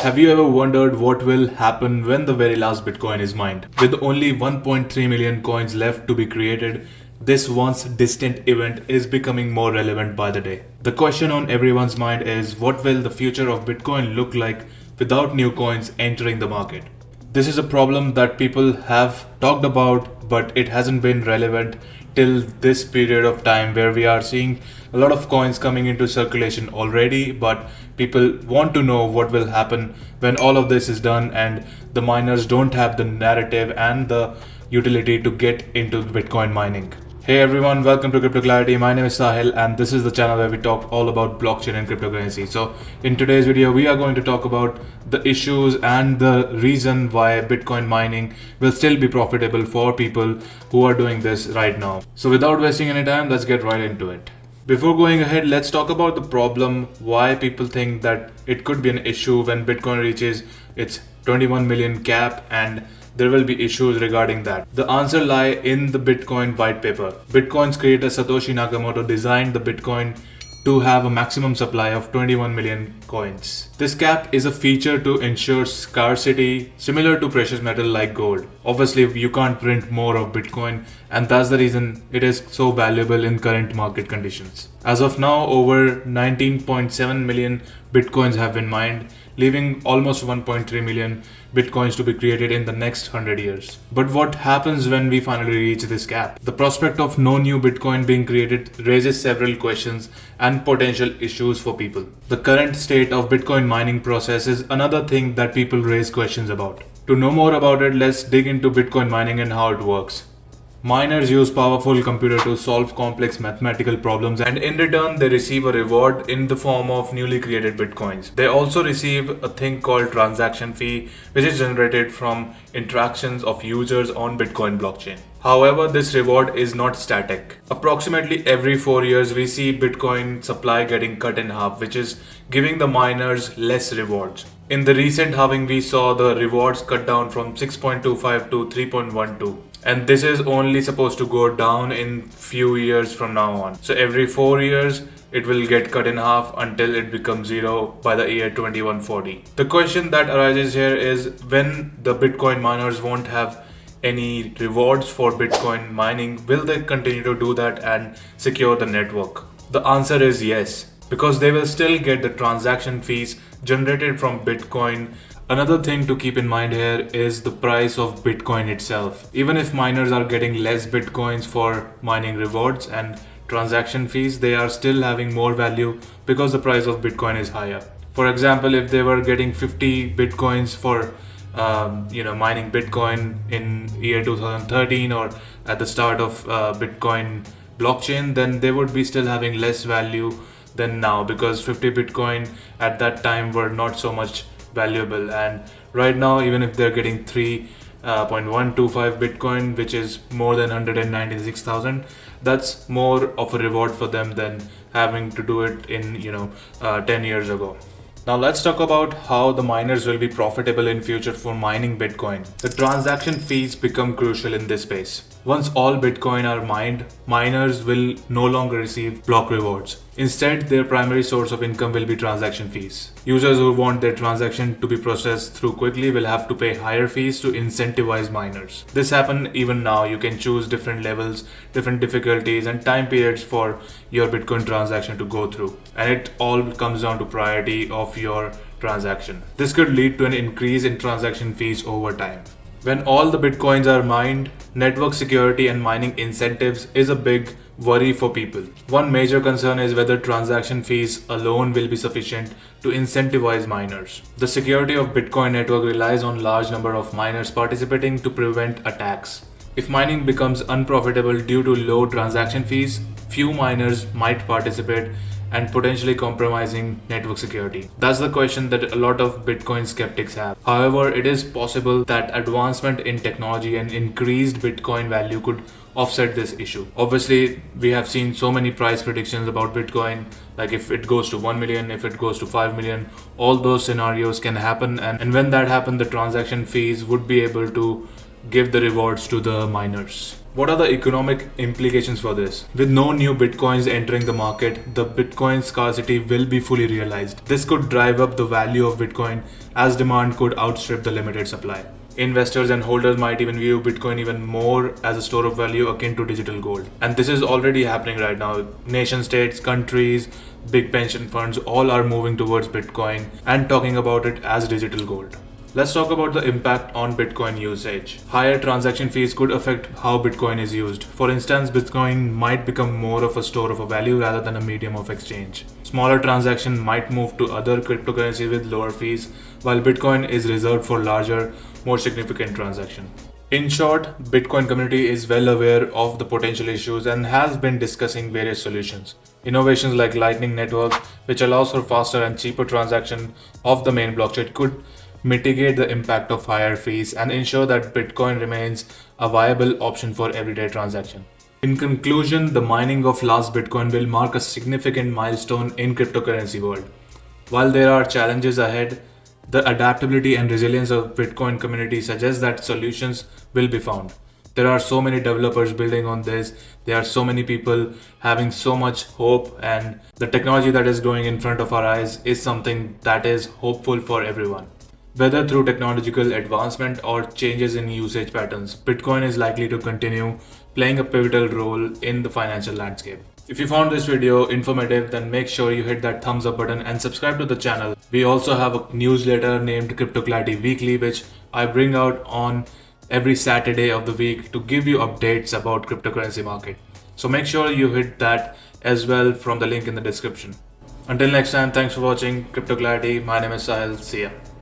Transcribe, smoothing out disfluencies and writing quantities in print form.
Have you ever wondered what will happen when the very last Bitcoin is mined? With only 1.3 million coins left to be created, this once distant event is becoming more relevant by the day. The question on everyone's mind is, what will the future of Bitcoin look like without new coins entering the market? This is a problem that people have talked about, but it hasn't been relevant till this period of time where we are seeing a lot of coins coming into circulation already, but people want to know what will happen when all of this is done and the miners don't have the narrative and the utility to get into Bitcoin mining. Hey everyone, welcome to Crypto Clarity. My name is Sahil and this is the channel where we talk all about blockchain and cryptocurrency. So in today's video, we are going to talk about the issues and the reason why Bitcoin mining will still be profitable for people who are doing this right now. So without wasting any time, let's get right into it. Before going ahead, let's talk about the problem, why people think that it could be an issue when Bitcoin reaches its 21 million cap and there will be issues regarding that. The answer lies in the Bitcoin white paper. Bitcoin's creator Satoshi Nakamoto designed the Bitcoin to have a maximum supply of 21 million coins. This cap is a feature to ensure scarcity similar to precious metal like gold. Obviously, you can't print more of Bitcoin, and that's the reason it is so valuable in current market conditions. As of now, over 19.7 million Bitcoins have been mined, leaving almost 1.3 million Bitcoins to be created in the next 100 years. But what happens when we finally reach this cap? The prospect of no new Bitcoin being created raises several questions and potential issues for people. The current state of Bitcoin mining process is another thing that people raise questions about. To know more about it, let's dig into Bitcoin mining and how it works. Miners use powerful computer to solve complex mathematical problems, and in return they receive a reward in the form of newly created bitcoins. They also receive a thing called transaction fee, which is generated from interactions of users on Bitcoin blockchain. However, this reward is not static. Approximately every 4 years we see Bitcoin supply getting cut in half, which is giving the miners less rewards. In the recent halving, we saw the rewards cut down from 6.25 to 3.12. And this is only supposed to go down in few years from now on. So every 4 years, it will get cut in half until it becomes zero by the year 2140. The question that arises here is, when the Bitcoin miners won't have any rewards for Bitcoin mining, will they continue to do that and secure the network? The answer is yes, because they will still get the transaction fees generated from Bitcoin. Another thing to keep in mind here is the price of Bitcoin itself. Even if miners are getting less Bitcoins for mining rewards and transaction fees, they are still having more value because the price of Bitcoin is higher. For example, if they were getting 50 Bitcoins for mining Bitcoin in year 2013 or at the start of Bitcoin blockchain, then they would be still having less value than now, because 50 Bitcoin at that time were not so much valuable. And right now, even if they're getting 3.125 Bitcoin, which is more than 196,000, that's more of a reward for them than having to do it in 10 years ago. Now let's talk about how the miners will be profitable in future for mining Bitcoin. The transaction fees become crucial in this space. Once all Bitcoin are mined, miners will no longer receive block rewards. Instead, their primary source of income will be transaction fees. Users who want their transaction to be processed through quickly will have to pay higher fees to incentivize miners. This happens even now. You can choose different levels, different difficulties and time periods for your Bitcoin transaction to go through. And it all comes down to priority of your transaction. This could lead to an increase in transaction fees over time. When all the Bitcoins are mined, network security and mining incentives is a big worry for people. One major concern is whether transaction fees alone will be sufficient to incentivize miners. The security of Bitcoin network relies on large number of miners participating to prevent attacks. If mining becomes unprofitable due to low transaction fees, few miners might participate and potentially compromising network security. That's the question that a lot of Bitcoin skeptics have. However, it is possible that advancement in technology and increased Bitcoin value could offset this issue. Obviously, we have seen so many price predictions about Bitcoin, like if it goes to 1 million, if it goes to 5 million, all those scenarios can happen. And when that happens, the transaction fees would be able to give the rewards to the miners. What are the economic implications for this? With no new bitcoins entering the market, the bitcoin scarcity will be fully realized. This could drive up the value of bitcoin as demand could outstrip the limited supply. Investors and holders might even view bitcoin even more as a store of value akin to digital gold. And this is already happening right now. Nation states, countries, big pension funds all are moving towards bitcoin and talking about it as digital gold. Let's talk about the impact on Bitcoin usage. Higher transaction fees could affect how Bitcoin is used. For instance, Bitcoin might become more of a store of a value rather than a medium of exchange. Smaller transactions might move to other cryptocurrencies with lower fees, while Bitcoin is reserved for larger, more significant transactions. In short, Bitcoin community is well aware of the potential issues and has been discussing various solutions. Innovations like Lightning Network, which allows for faster and cheaper transaction of the main blockchain, could mitigate the impact of higher fees and ensure that Bitcoin remains a viable option for everyday transaction. In conclusion, the mining of last Bitcoin will mark a significant milestone in cryptocurrency world. While there are challenges ahead, the adaptability and resilience of Bitcoin community suggests that solutions will be found. There are so many developers building on this. There are so many people having so much hope, and the technology that is growing in front of our eyes is something that is hopeful for everyone. Whether through technological advancement or changes in usage patterns, Bitcoin is likely to continue playing a pivotal role in the financial landscape. If you found this video informative, then make sure you hit that thumbs up button and subscribe to the channel. We also have a newsletter named Crypto Clarity Weekly, which I bring out on every Saturday of the week to give you updates about cryptocurrency market. So make sure you hit that as well from the link in the description. Until next time, thanks for watching Crypto Clarity. My name is Sahil. See ya.